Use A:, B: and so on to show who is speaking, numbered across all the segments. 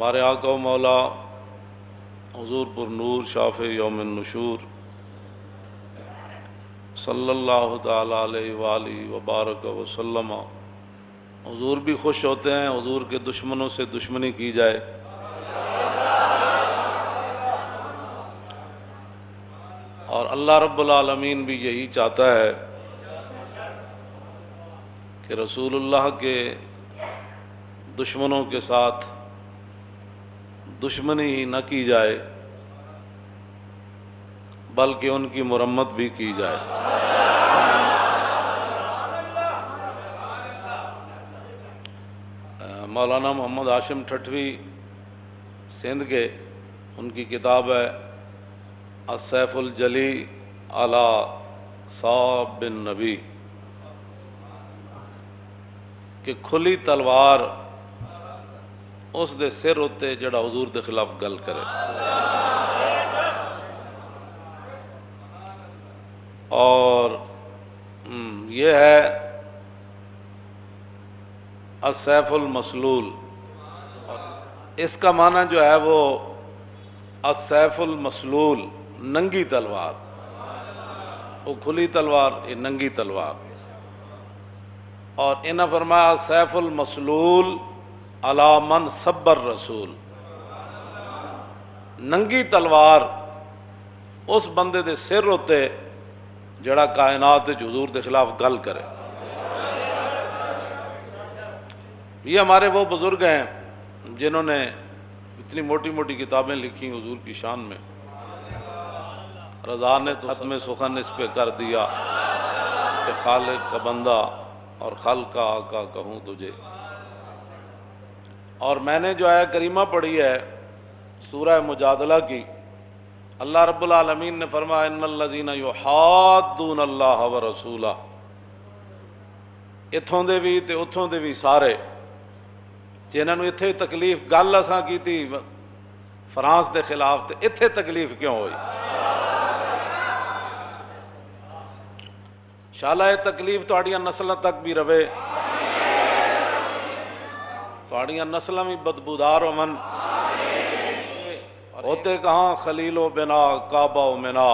A: ہمارے آقا و مولا حضور پر نور شافع یوم النشور صلی اللہ تعالیٰ علیہ وآلہ وبارک وسلم، حضور بھی خوش ہوتے ہیں حضور کے دشمنوں سے دشمنی کی جائے، اور اللہ رب العالمین بھی یہی چاہتا ہے کہ رسول اللہ کے دشمنوں کے ساتھ دشمنی ہی نہ کی جائے بلکہ ان کی مرمت بھی کی جائے۔ مولانا محمد ہاشم ٹھٹوی سندھ کے، ان کی کتاب ہے السیف الجلی علی صاب بن نبی، کہ کھلی تلوار اس دے سر ہوتے جڑا حضور دے خلاف گل کرے، اور یہ ہے السیف المسلول۔ اس کا معنی جو ہے وہ السیف المسلول، ننگی تلوار، وہ کھلی تلوار، یہ ننگی تلوار۔ اور انہاں فرمایا السیف المسلول علی من سب الرسول، ننگی تلوار اس بندے دے سر ہوتے جڑا کائنات حضور دے خلاف گل کرے۔ یہ ہمارے وہ بزرگ ہیں جنہوں نے اتنی موٹی موٹی کتابیں لکھی حضور کی شان میں۔ رضا نے تو ختم سخن اس پہ کر دیا کہ خالق کا بندہ اور خلق کا آقا کہوں تجھے۔ اور میں نے جو آیہ کریمہ پڑھی ہے سورہ مجادلہ کی، اللہ رب العالمین نے فرمایا ان الذین یحادون اللہ ورسولہ، اتھوں دے بھی تے اتھوں دے بھی سارے جنہاں نوں اتھے تکلیف گل اساں کیتی فرانس دے خلاف، تے اتھے تکلیف کیوں ہوئی؟ انشاءاللہ یہ تکلیف تہاڈیاں نسلاں تک بھی رہے، تہاڈیاں نسلاں بھی بدبودار ہون۔ ہوتے کہاں خلیل و بنا کعبہ و منا،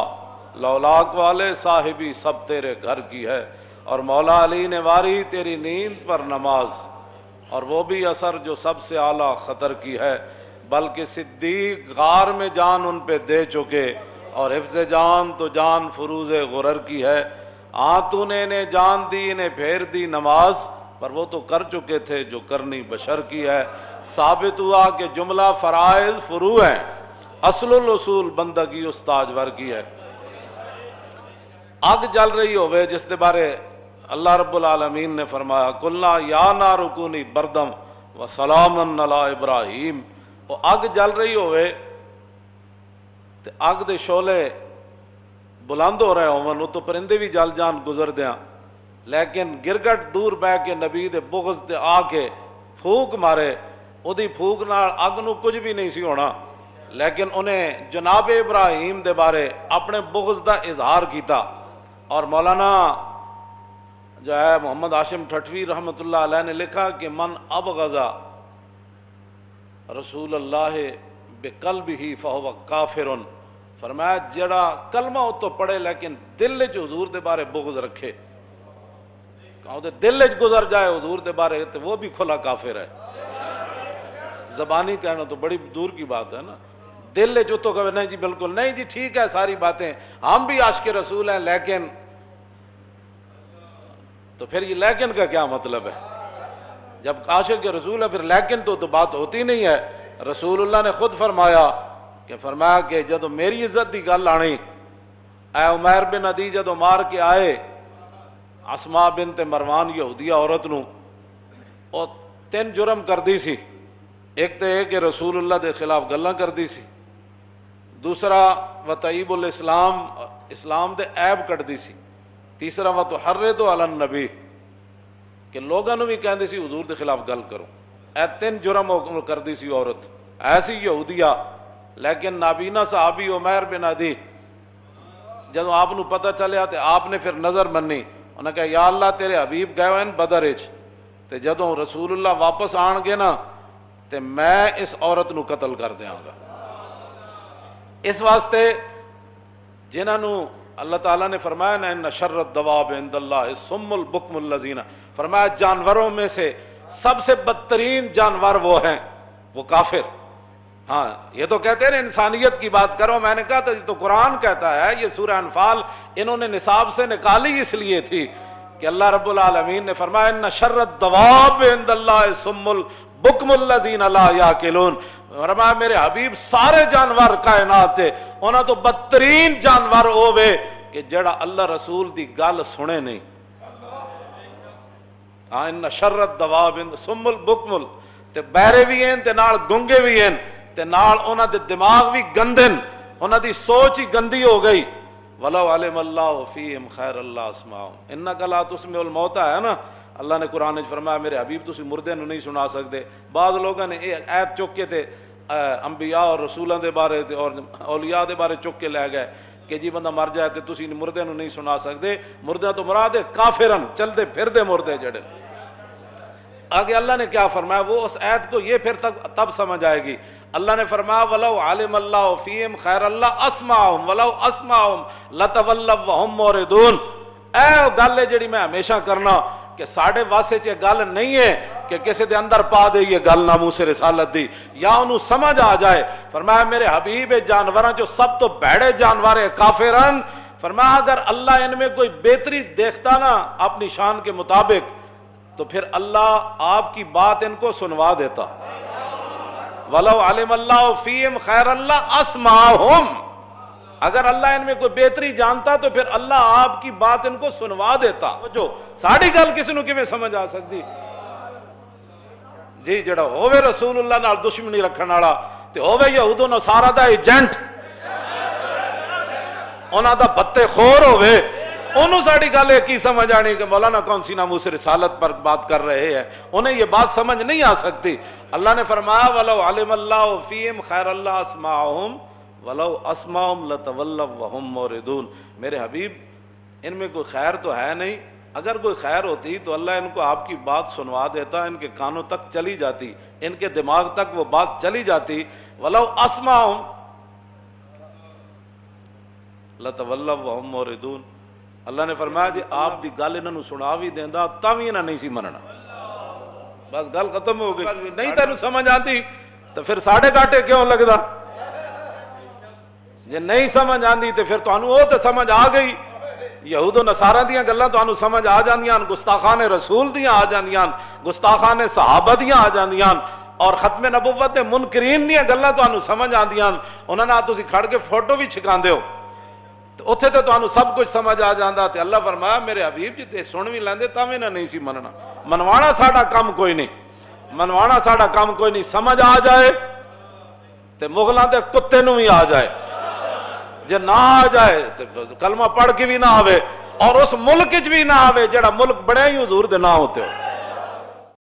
A: لولاک والے صاحبی سب تیرے گھر کی ہے، اور مولا علی نے واری تیری نیند پر نماز، اور وہ بھی اثر جو سب سے اعلیٰ خطر کی ہے، بلکہ صدیق غار میں جان ان پہ دے چکے، اور حفظ جان تو جان فروز غرر کی ہے۔ ہاں تو نے انہیں جان دی انہیں پھیر دی نماز، پر وہ تو کر چکے تھے جو کرنی بشر کی ہے۔ ثابت ہوا کہ جملہ فرائض فروع ہیں، اصل الاصول بندگی استاجور کی ہے۔ آگ جل رہی ہوئے جس دے بارے اللہ رب العالمین نے فرمایا قلنا یا نار کونی بردم و سلام علی ابراہیم، وہ آگ جل رہی ہوئے تے آگ دے شعلے بلند ہو رہے ہوں، وہ تو پرندے بھی جل جان گزر دیاں، لیکن گرگٹ دور بہ کے نبی دے بغض تے آ کے پھوک مارے، او دی پھوک نال اگ نو کچھ بھی نہیں سی ہونا، لیکن انہیں جناب ابراہیم دے بارے اپنے بغض دا اظہار کیتا۔ اور مولانا جو ہے محمد ہاشم ٹھٹوی رحمۃ اللہ علیہ نے لکھا کہ من ابغضا رسول اللہ بقلبہ فہو کافر، فرمایا جڑا کلمہ او تو پڑھے لیکن دل وچ حضور دے بارے بغض رکھے، کہاں دے دل وچ گزر جائے حضور دے بارے تو وہ بھی کھلا کافر ہے۔ زبانی کہنا تو بڑی دور کی بات ہے نا، دل جو تو کہے نہیں جی بالکل نہیں جی ٹھیک ہے ساری باتیں، ہم بھی عاشق رسول ہیں، لیکن تو پھر یہ لیکن کا کیا مطلب ہے؟ جب عاشق رسول ہے پھر لیکن تو بات ہوتی نہیں ہے۔ رسول اللہ نے خود فرمایا کہ جدو میری عزت دی گل آنی، اے عمیر بن عدی جدو مار کے آئے اسماء بنت مروان یہودیہ عورت نو، اور 3 جرم کر دی سی، ایک تو یہ کہ رسول اللہ دے خلاف گلاں کر دی سی، دوسرا وتعیب الاسلام، اسلام دے عیب کٹ دی سی، تیسرا وتحرض علی النبی، کہ لوگاں نو بھی کہندی سی حضور دے خلاف گل کرو۔ اے 3 جرم کر دی سی عورت، ایسی یہودیہ، لیکن نابینا صحابی عمیر بن عدی جدو آپ نو پتہ چلیا تو آپ نے پھر نظر منی، انہوں نے کہا یا اللہ تیرے حبیب گئے ہوئے بدر وچ، تے جدوں رسول اللہ واپس آن گے نا تے میں اس عورت نو قتل کر دیاں گا۔ اس واسطے جنہاں نو اللہ تعالیٰ نے فرمایا نا ان شر الدواب عند اللہ الصم البکم الذین، فرمایا جانوروں میں سے سب سے بدترین جانور وہ ہیں وہ کافر۔ ہاں یہ تو کہتے ہیں انسانیت کی بات کرو، میں نے کہا تھا یہ تو قرآن کہتا ہے، یہ سورہ انفال انہوں نے نصاب سے نکالی اس لیے تھی کہ اللہ رب العالمین نے فرمایا ان شر الدواب عند اللہ الصم البکم الذین لا یعقلون، فرمایا میرے حبیب سارے جانور کائنات تھے انہاں تو بدترین جانور ہووے کہ جڑا اللہ رسول دی گل سنے نہیں۔ ہاں ان شر الدواب الصم البکم، تے بہرے بھی ہیں تے نال گنگے بھی ہیں تے نال انہاں دے دماغ بھی گندن، انہاں دی سوچ ہی گندی ہو گئی۔ وَلَوْ عَلِمَ اللَّهُ فِيهِمْ خَيْرَ اللَّهُ أَسْمَعَهُمْ إِنَّكَ لَا تُسْمِعُ الْمَوْتَى ہے نا، اللہ نے قرآن میں فرمایا میرے حبیب تسی مردے نو نہیں سنا سکتے۔ بعض لوگوں نے یہ آیت چک کے تے انبیاء اور رسولاں دے بارے تے اور اولیاء دے بارے چک کے لے گئے کہ جی بندہ مر جائے تے تسی مردے نو نہیں سنا سکتے۔ مردے تو مراد ہے کافرن، چلتے پھردے مردے جڑے۔ آگے اللہ نے کیا فرمایا، وہ اس آیت کو یہ پھر تب سمجھ آئے گی۔ اللہ نے فرمایا وَلَوْ عَلِمَ اللَّهُ فِيهِمْ خَيْرَ اللَّهُ أَسْمَعَهُمْ وَلَوْ أَسْمَعَهُمْ لَتَوَلَّوْا وَهُمْ مُعْرِضُونَ۔ اے گل ہے جڑی میں ہمیشہ کرنا کہ ساڑھے واسے چے گل نہیں ہے کہ کسی دے اندر پا دے یہ گل ناموس رسالت دی یا انہوں سمجھ آ جائے۔ فرمایا میرے حبیب جانوراں جو سب تو بڑے جانور کافرن، فرمایا اگر اللہ ان میں کوئی بہتری دیکھتا نا اپنی شان کے مطابق تو پھر اللہ آپ کی بات ان کو سنوا دیتا۔ وَلَوْ عَلِمَ اللَّهُ فِيهِمْ خَيْرَ اللَّهُ أَسْمَعَهُمْ، اگر اللہ ان میں کوئی بہتری جانتا تو پھر اللہ آپ کی بات ان کو سنوا دیتا۔ جو ساڑھی گل کسی نو کیویں سمجھ آ سکتی جی، جڑا ہووے رسول اللہ نال دشمنی رکھن والا تے ہووے یہود و نصارا دا ایجنٹ، انہاں دا بتے خور ہووے، انہوں ساڑھی گل ہے کی سمجھ آنی کہ مولانا کون سی ناموس رسالت پر بات کر رہے ہیں، انہیں یہ بات سمجھ نہیں آ سکتی۔ اللہ نے فرمایا وَلَوْ عَلِمَ اللَّهُ فِيهِمْ خَيْرَ اللَّهُ أَسْمَعَهُمْ وَلَوْ أَسْمَعَهُمْ لَتَوَلَّوْا وَهُمْ مُعْرِضُونَ۔ میرے حبیب ان میں کوئی خیر تو ہے نہیں، اگر کوئی خیر ہوتی تو اللہ ان کو آپ کی بات سنوا دیتا، ان کے کانوں تک چلی جاتی، ان کے دماغ تک وہ بات چلی جاتی۔ وَلَوْ أَسْمَعَهُمْ لَتَوَلَّوْا وَهُمْ مُعْرِضُونَ۔ اللہ نے فرمایا جی آپ دی گل انہوں سنا بھی دیندا تاں وی انہاں نہیں سی مننا، بس گل ختم ہو گئی۔ نہیں تینوں سمجھ آتی تو پھر ساڑھے گاٹے کیوں لگدا؟ جے نہیں سمجھ آندی تو پھر تانوں وہ تے سمجھ آ گئی، یہود و نصارہ دیاں گلاں تانوں سمجھ آ جاندیاں، گستاخان رسول دیاں آ جاندیاں، گستاخان صحابہ دیاں آ جاندیاں، اور ختم نبوت دے منکرین دیاں گلاں تانوں سمجھ آندیاں، انہاں نال تسی کھڑ کے فوٹو بھی چھکاندے ہو اتھے تو تانوں سب کچھ سمجھ آ جاندہ۔ تے اللہ فرمایا میرے حبیب جی تے سن بھی لیندے تاں میں نہیں سی مننا۔ منوانا ساڑا کام کوئی نہیں، منوانا ساڑا کام کوئی نہیں، سمجھ آ جائے تے مغلاں دے کتے نو بھی آ جائے، جے نہ آ جائے تے کلمہ پڑھ کے بھی نہ آوے اور اس ملک بھی نہ آوے جڑا ملک بڑے ہی حضور دے نہ ہوتے ہو۔